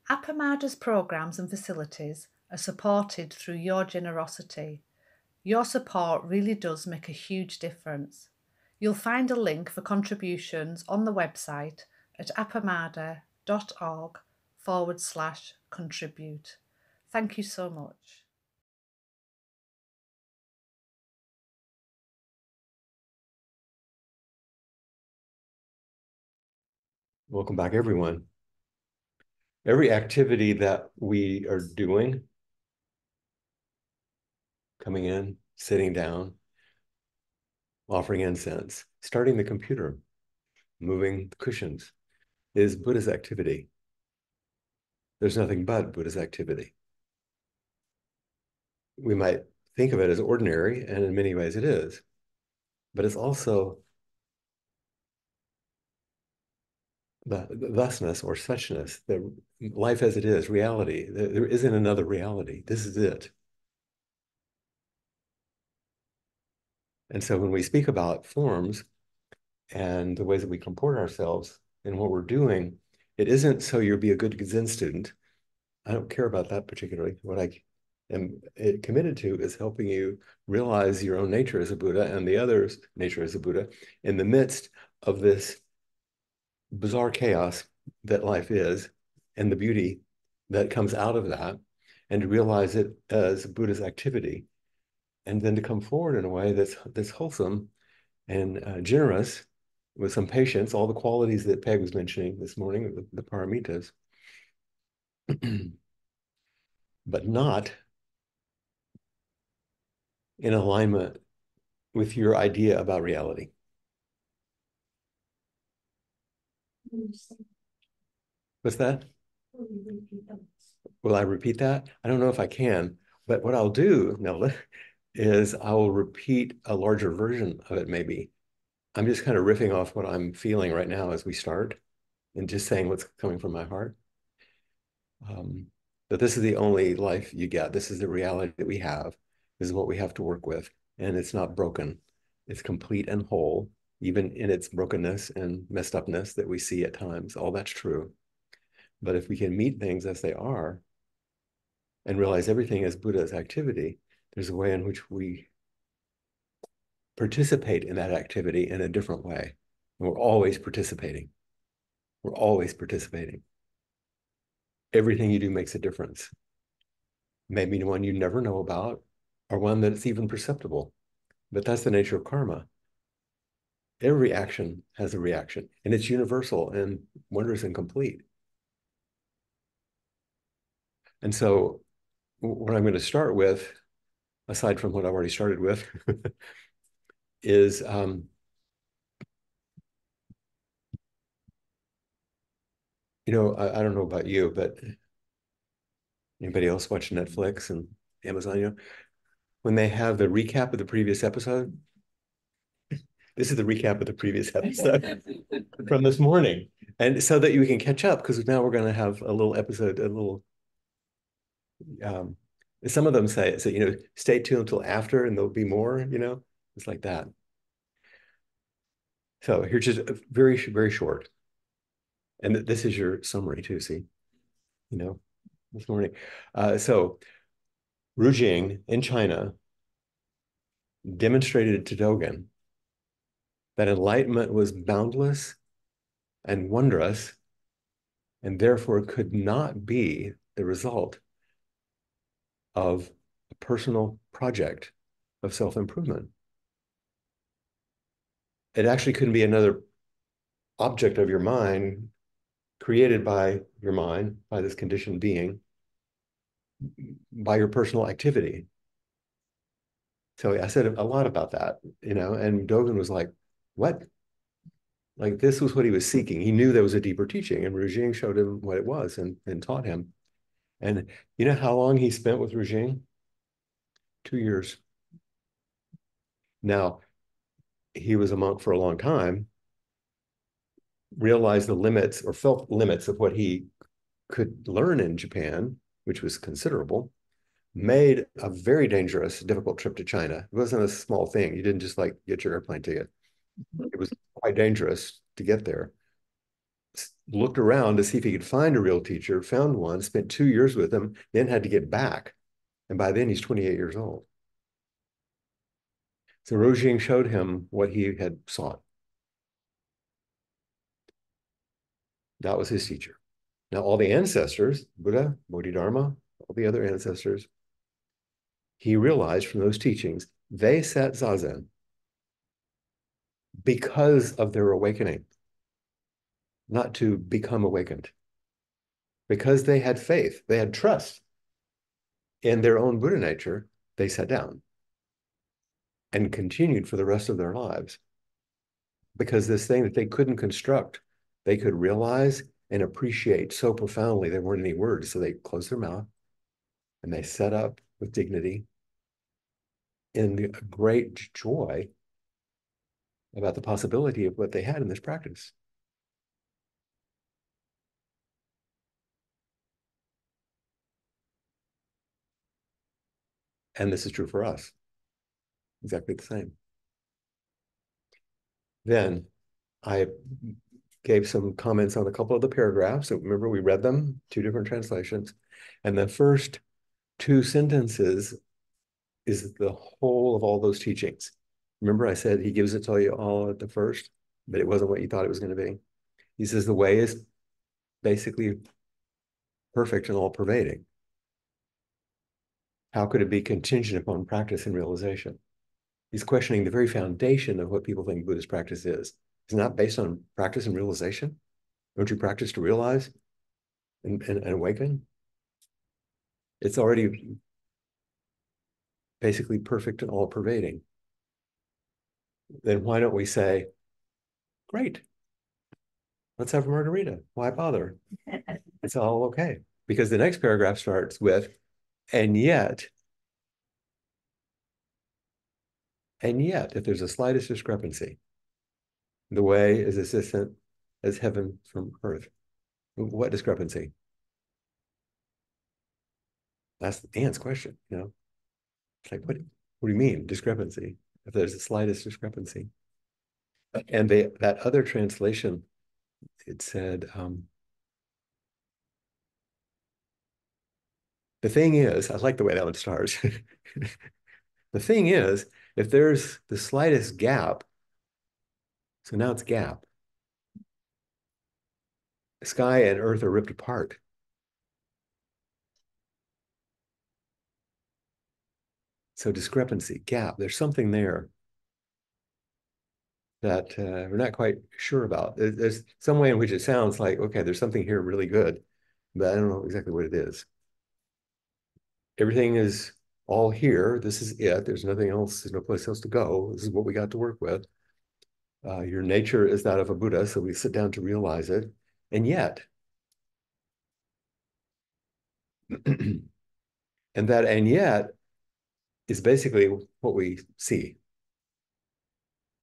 Appamada's programs and facilities are supported through your generosity. Your support really does make a huge difference. You'll find a link for contributions on the website at appamada.org/contribute. Thank you so much. Welcome back, everyone. Every activity that we are doing, coming in, sitting down, offering incense, starting the computer, moving the cushions, is Buddha's activity. There's nothing but Buddha's activity. We might think of it as ordinary, and in many ways it is, but it's also the thusness or suchness, the life as it is, reality. There isn't another reality. This is it. And so when we speak about forms and the ways that we comport ourselves and what we're doing, it isn't so you'll be a good Zen student. I don't care about that particularly. What I am committed to is helping you realize your own nature as a Buddha and the other's nature as a Buddha in the midst of this bizarre chaos that life is and the beauty that comes out of that, and to realize it as Buddha's activity, and then to come forward in a way that's wholesome and generous, with some patience, all the qualities that Peg was mentioning this morning, the paramitas, but not in alignment with your idea about reality. What's that? Will I repeat that? I don't know if I can, but what I'll do, Nelda, is I will repeat a larger version of it maybe. I'm just kind of riffing off what I'm feeling right now as we start and just saying what's coming from my heart. That this is the only life you get. This is the reality that we have. This is what we have to work with. And it's not broken. It's complete and whole, even in its brokenness and messed upness that we see at times. All that's true. But if we can meet things as they are and realize everything as Buddha's activity, there's a way in which we participate in that activity in a different way. And we're always participating. We're always participating. Everything you do makes a difference. Maybe one you never know about, or one that's even perceptible. But that's the nature of karma. Every action has a reaction, and it's universal and wondrous and complete. And so what I'm going to start with, aside from what I've already started with, is I don't know about you, but anybody else watch Netflix and Amazon, when they have the recap of the previous episode, this is the recap of the previous episode from this morning. And so that you can catch up, because now we're going to have a little episode, some of them say, so, stay tuned until after and there'll be more, it's like that. So here's just very, very short. And this is your summary too, see, this morning. So Ru Jing in China demonstrated to Dogen that enlightenment was boundless and wondrous, and therefore could not be the result of a personal project of self-improvement. It actually couldn't be another object of your mind created by your mind, by this conditioned being, by your personal activity. So I said a lot about that, and Dogen was like, what? Like this was what he was seeking. He knew there was a deeper teaching, and Ru Jing showed him what it was and taught him. And you know how long he spent with Ru Jing? 2 years. Now, he was a monk for a long time, realized the limits or felt limits of what he could learn in Japan, which was considerable, made a very dangerous, difficult trip to China. It wasn't a small thing. You didn't just like get your airplane ticket. It was quite dangerous to get there. looked around to see if he could find a real teacher, found one, spent 2 years with him, then had to get back. And by then he's 28 years old. So Rojing showed him what he had sought. That was his teacher. Now, all the ancestors, Buddha, Bodhidharma, all the other ancestors, he realized from those teachings, they sat Zazen because of their awakening, not to become awakened. Because they had faith, they had trust in their own Buddha nature, they sat down and continued for the rest of their lives. Because this thing that they couldn't construct, they could realize and appreciate so profoundly, there weren't any words. So they closed their mouth and they sat up with dignity in great joy about the possibility of what they had in this practice. And this is true for us. Exactly the same. Then I gave some comments on a couple of the paragraphs. So remember, we read them, 2 different translations. And the first 2 sentences is the whole of all those teachings. Remember, I said he gives it to you all at the first, but it wasn't what you thought it was going to be. He says the way is basically perfect and all pervading. How could it be contingent upon practice and realization? He's questioning the very foundation of what people think Buddhist practice is. It's not based on practice and realization. Don't you practice to realize and awaken? It's already basically perfect and all pervading. Then why don't we say, great, let's have a margarita. Why bother? It's all okay. Because the next paragraph starts with, and yet, if there's the slightest discrepancy, the way is assistant as heaven from earth. What discrepancy? That's Ant's question, you know? It's like, what do you mean, discrepancy? If there's the slightest discrepancy. And that other translation, it said, the thing is, I like the way that one starts. The thing is, if there's the slightest gap, so now it's gap. Sky and earth are ripped apart. So discrepancy, gap, there's something there that we're not quite sure about. There's some way in which it sounds like, okay, there's something here really good, but I don't know exactly what it is. Everything is all here. This is it. There's nothing else. There's no place else to go. This is what we got to work with. Your nature is that of a Buddha, so we sit down to realize it. And yet, and yet is basically what we see.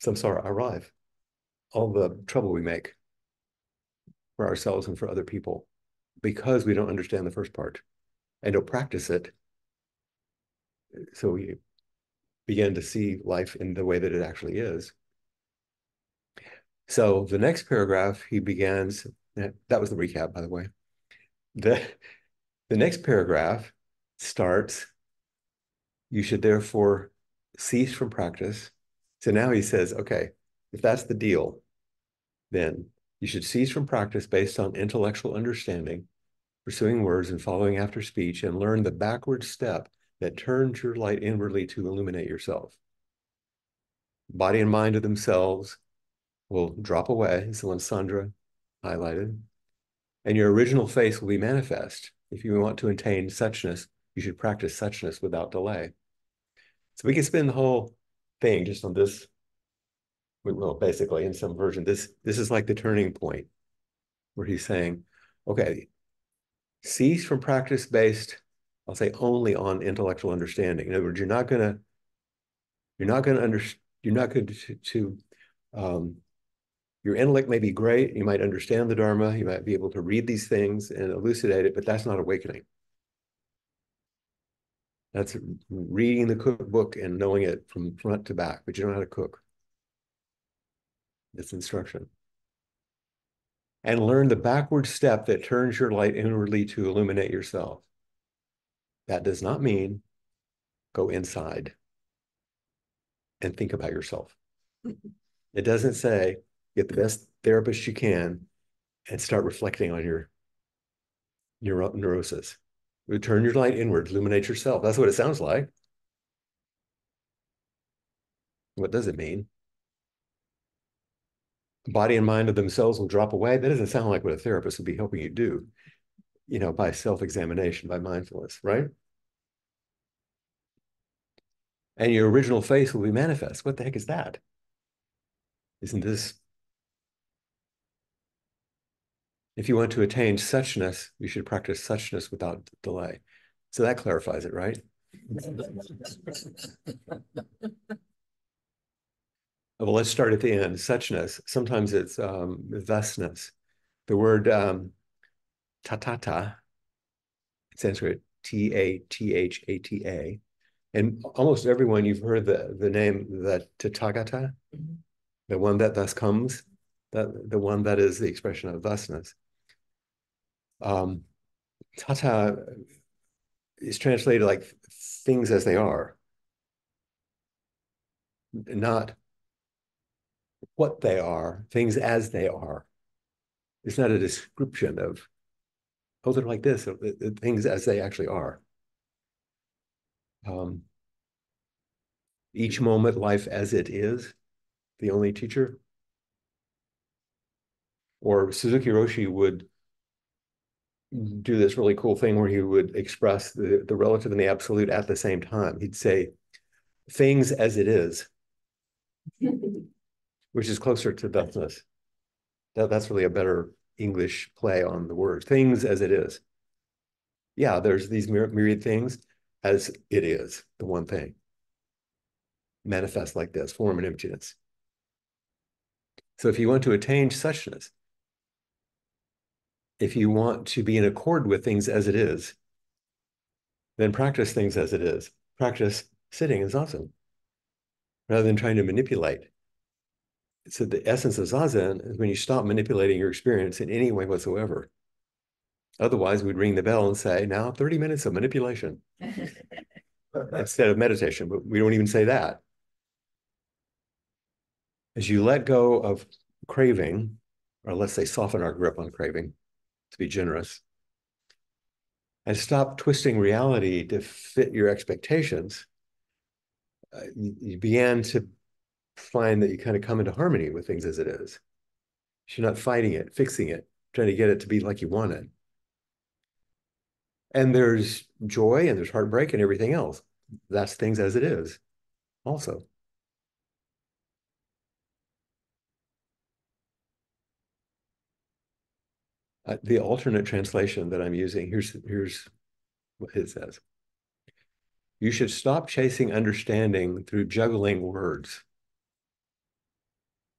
Samsara arrive. All the trouble we make for ourselves and for other people because we don't understand the first part and don't practice it. So we begin to see life in the way that it actually is. So the next paragraph, he begins, that was the recap, by the way. The next paragraph starts, you should therefore cease from practice. So now he says, okay, if that's the deal, then you should cease from practice based on intellectual understanding, pursuing words and following after speech, and learn the backward step that turns your light inwardly to illuminate yourself. Body and mind of themselves will drop away, as the one Sandra highlighted, and your original face will be manifest. If you want to attain suchness, you should practice suchness without delay. So we can spend the whole thing just on this. Well, basically, in some version, this is like the turning point where he's saying, okay, cease from practice based, I'll say, only on intellectual understanding. In other words, you're not going to your intellect may be great. You might understand the Dharma. You might be able to read these things and elucidate it, but that's not awakening. That's reading the cookbook and knowing it from front to back, but you don't know how to cook. It's instruction. and learn the backward step that turns your light inwardly to illuminate yourself. That does not mean go inside and think about yourself. It doesn't say get the best therapist you can and start reflecting on your neurosis. Turn your light inward, illuminate yourself. That's what it sounds like. What does it mean? The body and mind of themselves will drop away. That doesn't sound like what a therapist would be helping you do, by self-examination, by mindfulness, right? And your original face will be manifest. What the heck is that? Isn't this? If you want to attain suchness, you should practice suchness without delay. So that clarifies it, right? Well, let's start at the end. Suchness. Sometimes it's thusness. The word tatata, Sanskrit, Tathata. And almost everyone, you've heard the name, the Tathagata, the one that thus comes, the one that is the expression of thusness. Tata is translated like things as they are, not what they are, things as they are. It's not a description of, oh, they're like this, things as they actually are. Each moment, life as it is, the only teacher. Or Suzuki Roshi would do this really cool thing where he would express the relative and the absolute at the same time. He'd say, things as it is, which is closer to thusness. That's really a better English play on the word. Things as it is. Yeah, there's these myriad things as it is, the one thing. Manifest like this, form and emptiness. So if you want to attain suchness, if you want to be in accord with things as it is, then practice things as it is. Practice sitting in zazen rather than trying to manipulate. So the essence of zazen is when you stop manipulating your experience in any way whatsoever. Otherwise, we'd ring the bell and say, now 30 minutes of manipulation instead of meditation, but we don't even say that. As you let go of craving, or let's say soften our grip on craving, to be generous, and stop twisting reality to fit your expectations, you began to find that you kind of come into harmony with things as it is. You're not fighting it, fixing it, trying to get it to be like you want it. And there's joy and there's heartbreak and everything else. That's things as it is also. The alternate translation that I'm using, here's what it says. You should stop chasing understanding through juggling words,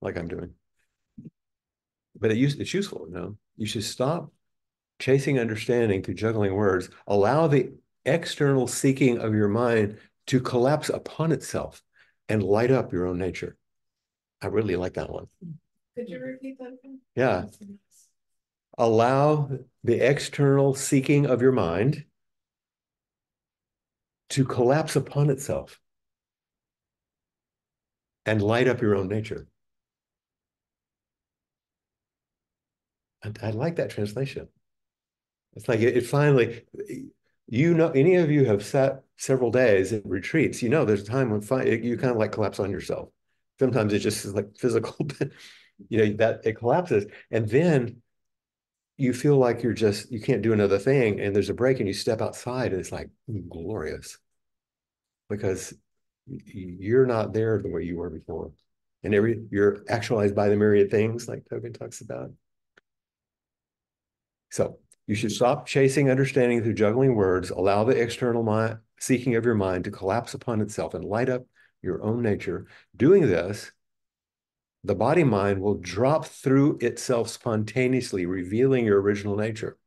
like I'm doing. But it's useful, You should stop chasing understanding through juggling words. Allow the external seeking of your mind to collapse upon itself and light up your own nature. I really like that one. Could you repeat that again? Yeah. Allow the external seeking of your mind to collapse upon itself and light up your own nature. I like that translation. It's like it finally, any of you have sat several days at retreats, there's a time when you kind of like collapse on yourself. Sometimes it's just like physical, but that it collapses. And then you feel like you can't do another thing. And there's a break and you step outside and it's like glorious because you're not there the way you were before. And you're actualized by the myriad things like Tobin talks about. So you should stop chasing understanding through juggling words, allow the external seeking of your mind to collapse upon itself and light up your own nature. Doing this, the body mind will drop through itself spontaneously, revealing your original nature.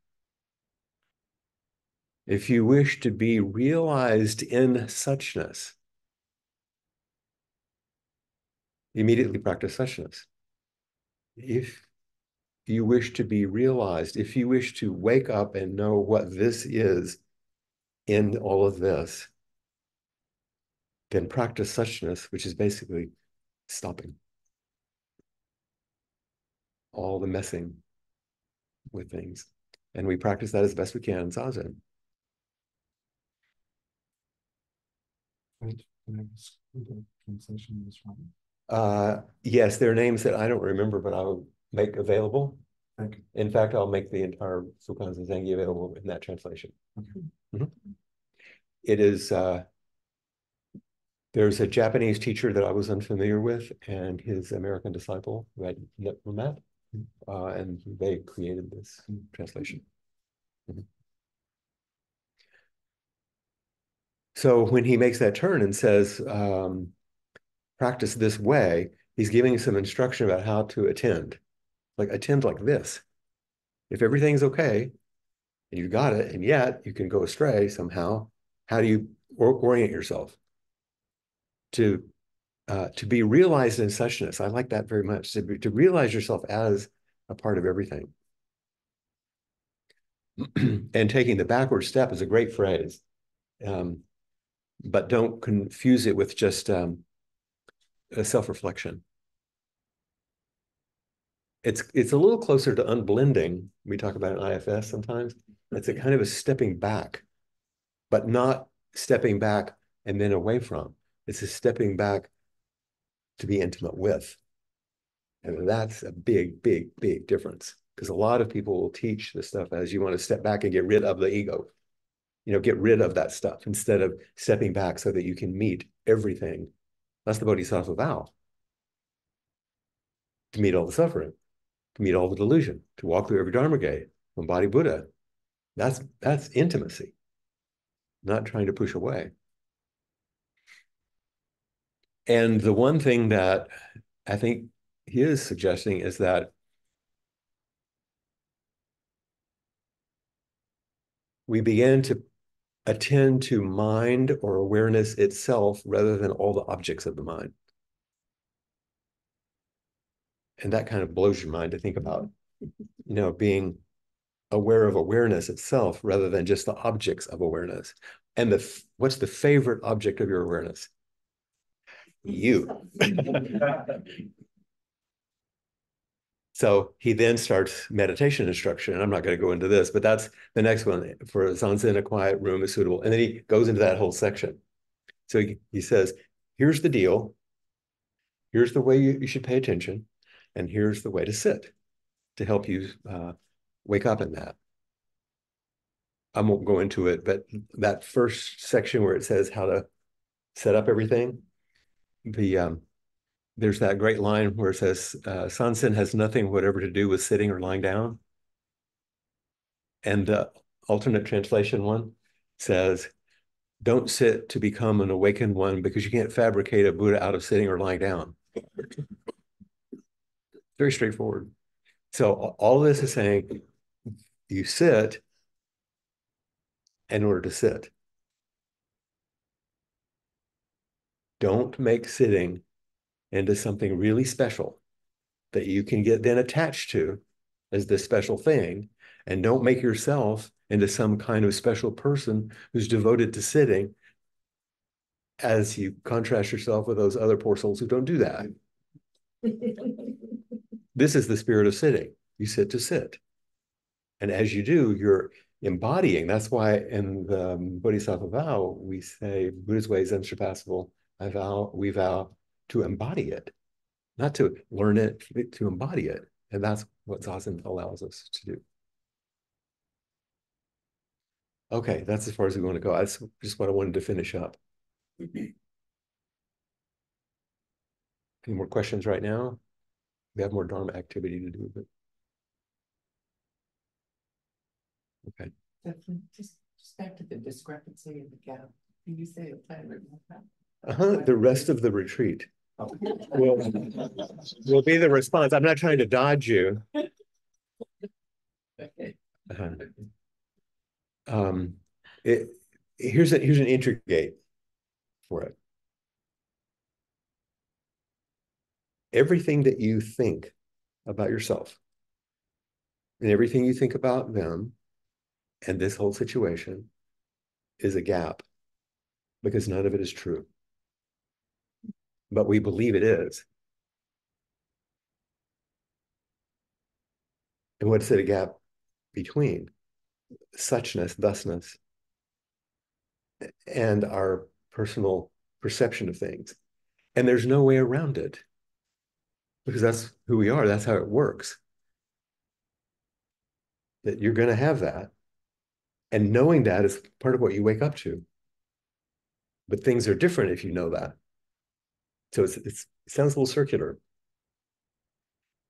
If you wish to be realized in suchness, immediately practice suchness. you wish to be realized, if you wish to wake up and know what this is in all of this, then practice suchness, which is basically stopping all the messing with things. And we practice that as best we can in Zazen. Translation was from. Yes, there are names that I don't remember, but I will make available. Thank you. In fact, I'll make the entire Sukhan Zengi available in that translation. Okay. Mhm. It is, there's a Japanese teacher that I was unfamiliar with and his American disciple who I'd never met, and they created this translation. Mhm. So when he makes that turn and says, practice this way, he's giving some instruction about how to attend. Like attend like this. If everything's okay and you got it, and yet you can go astray somehow, how do you orient yourself to be realized in suchness? I like that very much. To realize yourself as a part of everything. And taking the backward step is a great phrase, but don't confuse it with just a self-reflection. It's a little closer to unblending. We talk about in IFS sometimes. It's a kind of a stepping back, but not stepping back and then away from. It's a stepping back to be intimate with. And that's a big, big, big difference. Because a lot of people will teach this stuff as you want to step back and get rid of the ego. You know, get rid of that stuff instead of stepping back so that you can meet everything. That's the Bodhisattva vow. To meet all the suffering, to meet all the delusion, to walk through every Dharma gate, to embody Buddha. That's intimacy, not trying to push away. And the one thing that I think he is suggesting is that we begin to attend to mind or awareness itself rather than all the objects of the mind. And that kind of blows your mind to think about, you know, being aware of awareness itself rather than just the objects of awareness. And what's the favorite object of your awareness? You. So he then starts meditation instruction. And I'm not going to go into this, but that's the next one. For Zazen, a quiet room is suitable. And then he goes into that whole section. So he says, here's the deal. Here's the way you should pay attention. And here's the way to sit to help you wake up in that. I won't go into it, but that first section where it says how to set up everything, there's that great line where it says, Sansen has nothing whatever to do with sitting or lying down. And the alternate translation one says, don't sit to become an awakened one because you can't fabricate a Buddha out of sitting or lying down. Very straightforward. So all this is saying, you sit in order to sit. Don't make sitting into something really special that you can get then attached to as this special thing. And don't make yourself into some kind of special person who's devoted to sitting as you contrast yourself with those other poor souls who don't do that. This is the spirit of sitting. You sit to sit. And as you do, you're embodying. That's why in the Bodhisattva vow, we say, Buddha's way is unsurpassable. We vow to embody it, not to learn it, to embody it. And that's what Zazen allows us to do. Okay, that's as far as we want to go. That's just what I wanted to finish up. Any more questions right now? We have more Dharma activity to do, but okay. Definitely. Just back to the discrepancy in the gap. Can you say it better? The rest of the retreat Oh. will be the response. I'm not trying to dodge you. Okay. Here's an entry gate for it. Everything that you think about yourself And everything you think about them and this whole situation is a gap because none of it is true. But we believe it is. And what's it a gap between? Suchness, thusness, and our personal perception of things. And there's no way around it because that's who we are. That's how it works. That you're going to have that. And knowing that is part of what you wake up to. But things are different if you know that. So it sounds a little circular.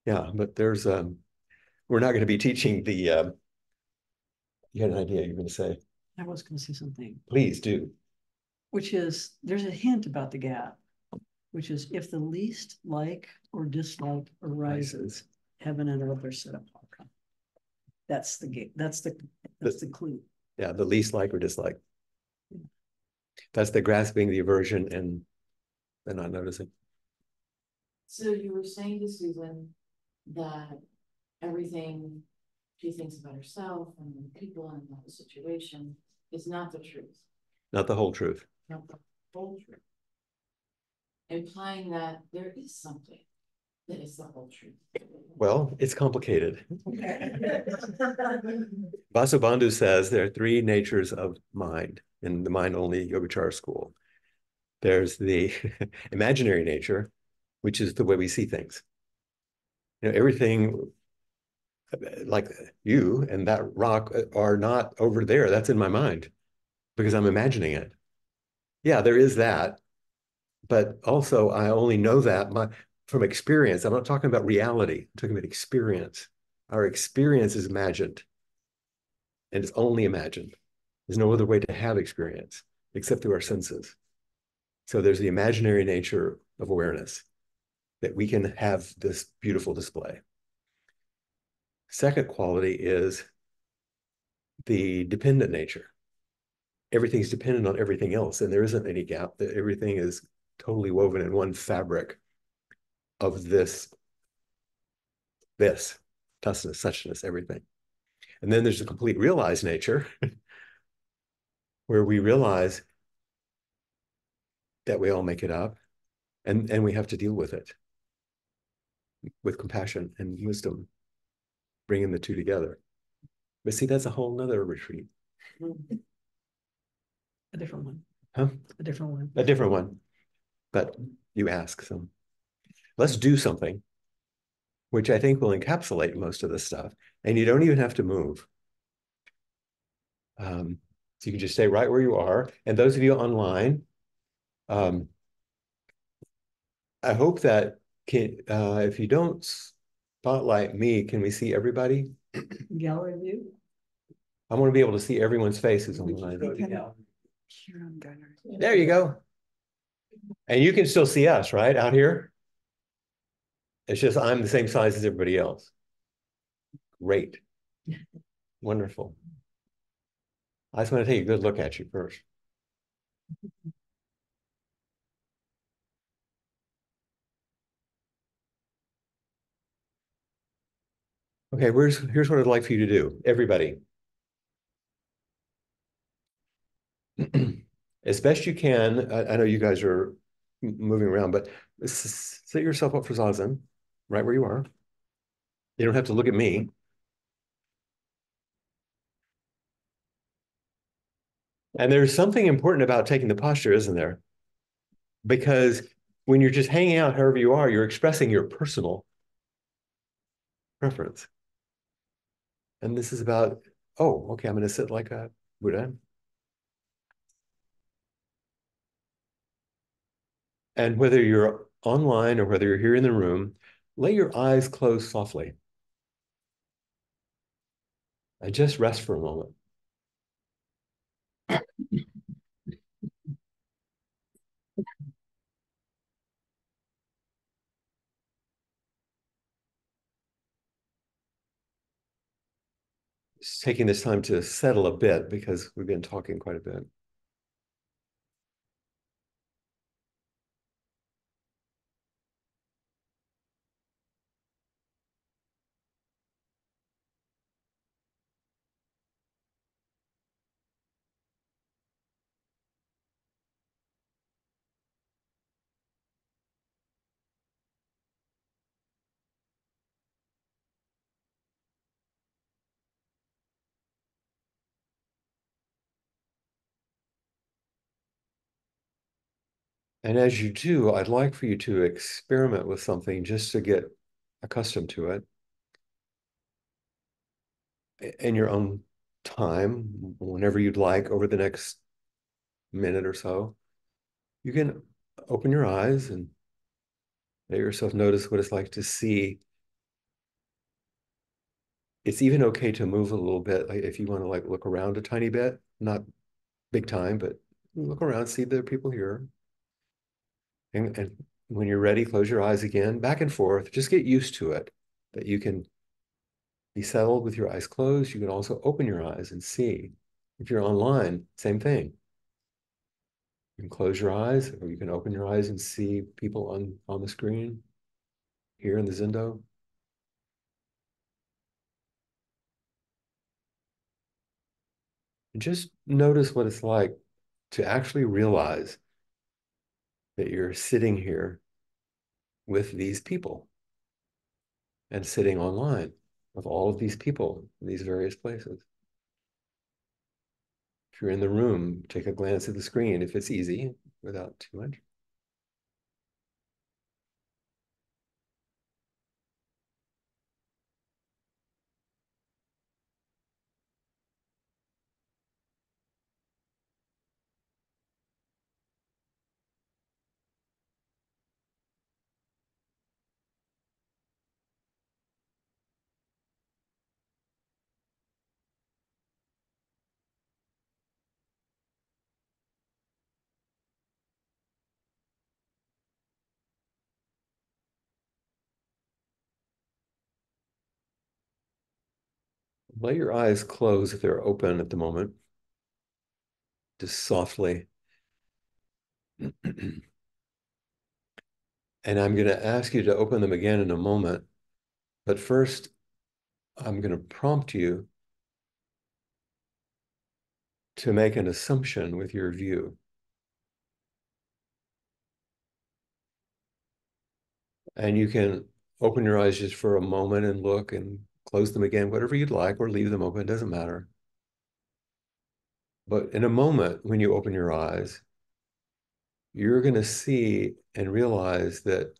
Yeah, but there's we're not going to be teaching the you had an idea you were going to say. I was going to say something, Please do. which is there's a hint about the gap, which is if the least like or dislike arises, heaven and earth are set apart. That's the gate. That's the clue. Yeah, the least like or dislike. That's the grasping, the aversion, and the not noticing. So you were saying to Susan that everything she thinks about herself and the people and the situation is not the truth. Not the whole truth. Not the whole truth. Implying that there is something that is the whole truth. Well, it's complicated. Vasubandhu says there are three natures of mind in the mind-only Yogacara school. There's the imaginary nature, which is the way we see things. You know, everything like you and that rock are not over there. That's in my mind because I'm imagining it. Yeah, there is that. But also I only know that from experience. I'm not talking about reality. I'm talking about experience. Our experience is imagined. And it's only imagined. There's no other way to have experience except through our senses. So there's the imaginary nature of awareness that we can have this beautiful display. Second quality is the dependent nature. Everything's dependent on everything else, and there isn't any gap. That everything is totally woven in one fabric of this, thusness, suchness, everything. And then there's a complete realized nature where we realize that we all make it up and we have to deal with it with compassion and wisdom, bringing the two together. But see, that's a whole nother retreat. A different one. Huh? A different one. A different one. But you ask, so let's do something, which I think will encapsulate most of this stuff. And you don't even have to move. So you can just stay right where you are. And those of you online, I hope that if you don't spotlight me, can we see everybody? Gallery view. I want to be able to see everyone's faces online. Here on gallery. There you go. And you can still see us, right, out here? It's just I'm the same size as everybody else. Great. Wonderful. I just want to take a good look at you first. Okay, here's what I'd like for you to do, everybody. As best you can, I know you guys are moving around, but set yourself up for zazen, right where you are. You don't have to look at me. And there's something important about taking the posture, isn't there? Because when you're just hanging out however you are, you're expressing your personal preference. And this is about, oh, okay, I'm going to sit like a Buddha. And whether you're online or whether you're here in the room, lay your eyes closed softly. And just rest for a moment. Just taking this time to settle a bit because we've been talking quite a bit. And as you do, I'd like for you to experiment with something just to get accustomed to it in your own time, whenever you'd like, over the next minute or so. You can open your eyes and let yourself notice what it's like to see. It's even okay to move a little bit, like if you want to like look around a tiny bit, not big time, but look around, see there are people here. And when you're ready, close your eyes again, back and forth. Just get used to it, that you can be settled with your eyes closed. You can also open your eyes and see. If you're online, same thing. You can close your eyes, or you can open your eyes and see people on the screen here in the Zendo. And just notice what it's like to actually realize that you're sitting here with these people and sitting online with all of these people in these various places. If you're in the room, take a glance at the screen if it's easy without too much. Let your eyes close if they're open at the moment, just softly. And I'm going to ask you to open them again in a moment. But first, I'm going to prompt you to make an assumption with your view. And you can open your eyes just for a moment and look and close them again, whatever you'd like, or leave them open, it doesn't matter. But in a moment, when you open your eyes, you're going to see and realize that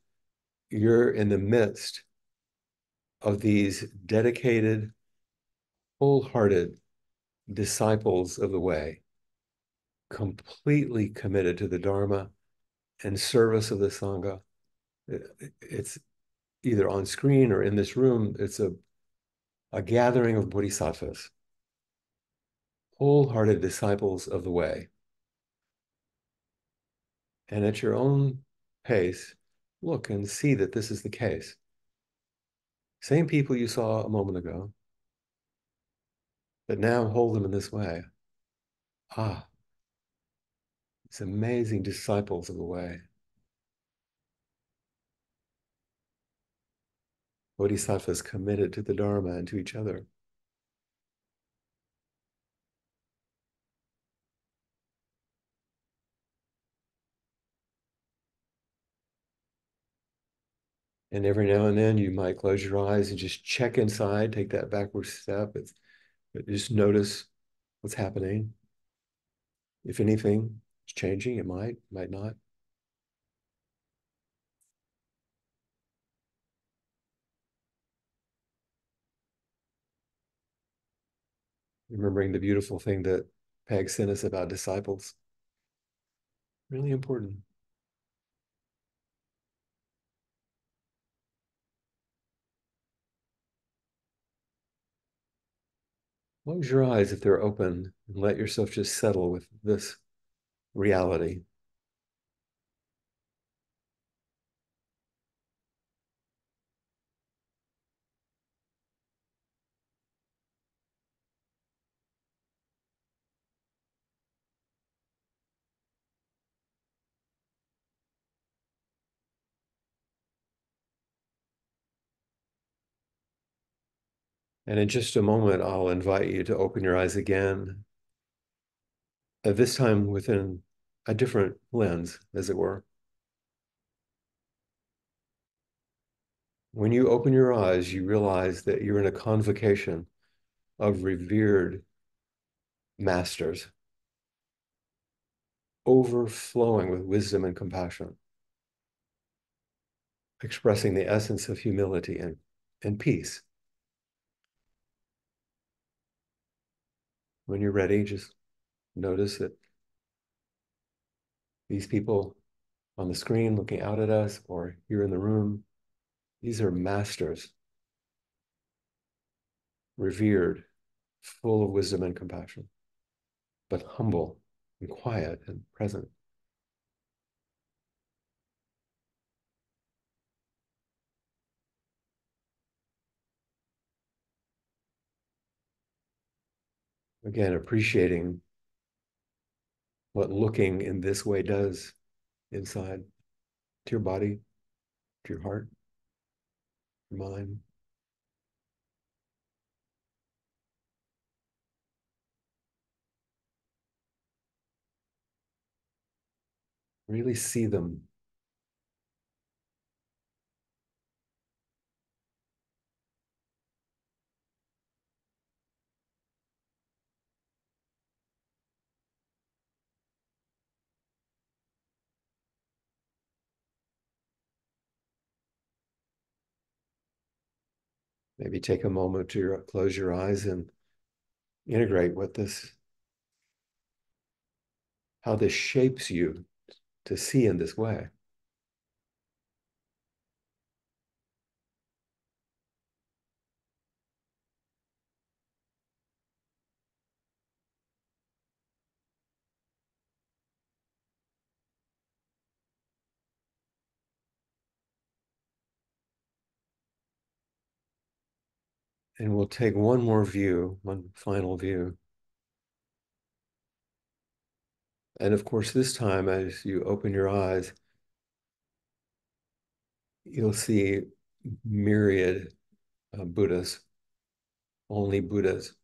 you're in the midst of these dedicated, wholehearted disciples of the way, completely committed to the Dharma and service of the Sangha. It's either on screen or in this room, it's a gathering of bodhisattvas, wholehearted disciples of the way. And at your own pace, look and see that this is the case. Same people you saw a moment ago, but now hold them in this way. Ah, it's amazing disciples of the way. Bodhisattvas committed to the Dharma and to each other. And every now and then you might close your eyes and just check inside, take that backward step. Just notice what's happening. If anything is changing, it might not. Remembering the beautiful thing that Peg sent us about disciples. Really important. Close your eyes if they're open and let yourself just settle with this reality. And in just a moment, I'll invite you to open your eyes again, this time within a different lens, as it were. When you open your eyes, you realize that you're in a convocation of revered masters, overflowing with wisdom and compassion, expressing the essence of humility and peace. When you're ready, just notice that these people on the screen looking out at us, or here in the room, these are masters, revered, full of wisdom and compassion, but humble and quiet and present. Again, appreciating what looking in this way does inside to your body, to your heart, your mind. Really see them. Maybe take a moment to close your eyes and integrate what this, how this shapes you to see in this way. And we'll take one more view, one final view. And of course, this time, as you open your eyes, you'll see myriad Buddhas, only Buddhas.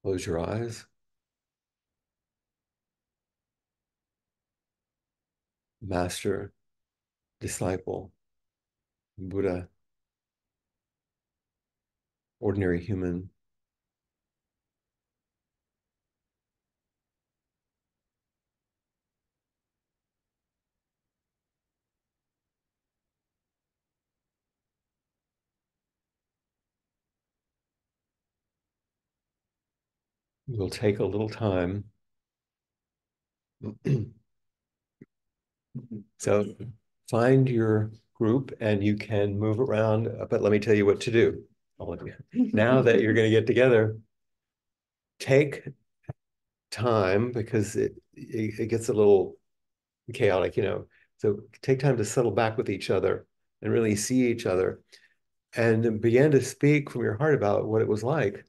Close your eyes. Master, disciple, Buddha, ordinary human. We'll take a little time. So find your group and you can move around, but let me tell you what to do, all of you. Now that you're going to get together, take time because it gets a little chaotic, you know. So take time to settle back with each other and really see each other and begin to speak from your heart about what it was like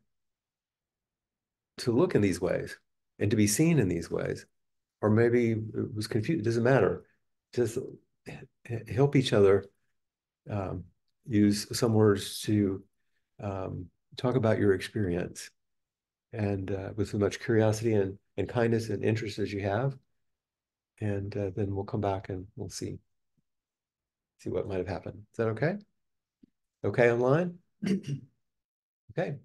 to look in these ways and to be seen in these ways. Or maybe it was confused, it doesn't matter. Just help each other use some words to talk about your experience and with as much curiosity and kindness and interest as you have. And then we'll come back and we'll see what might have happened. Is that okay? Okay online? Okay.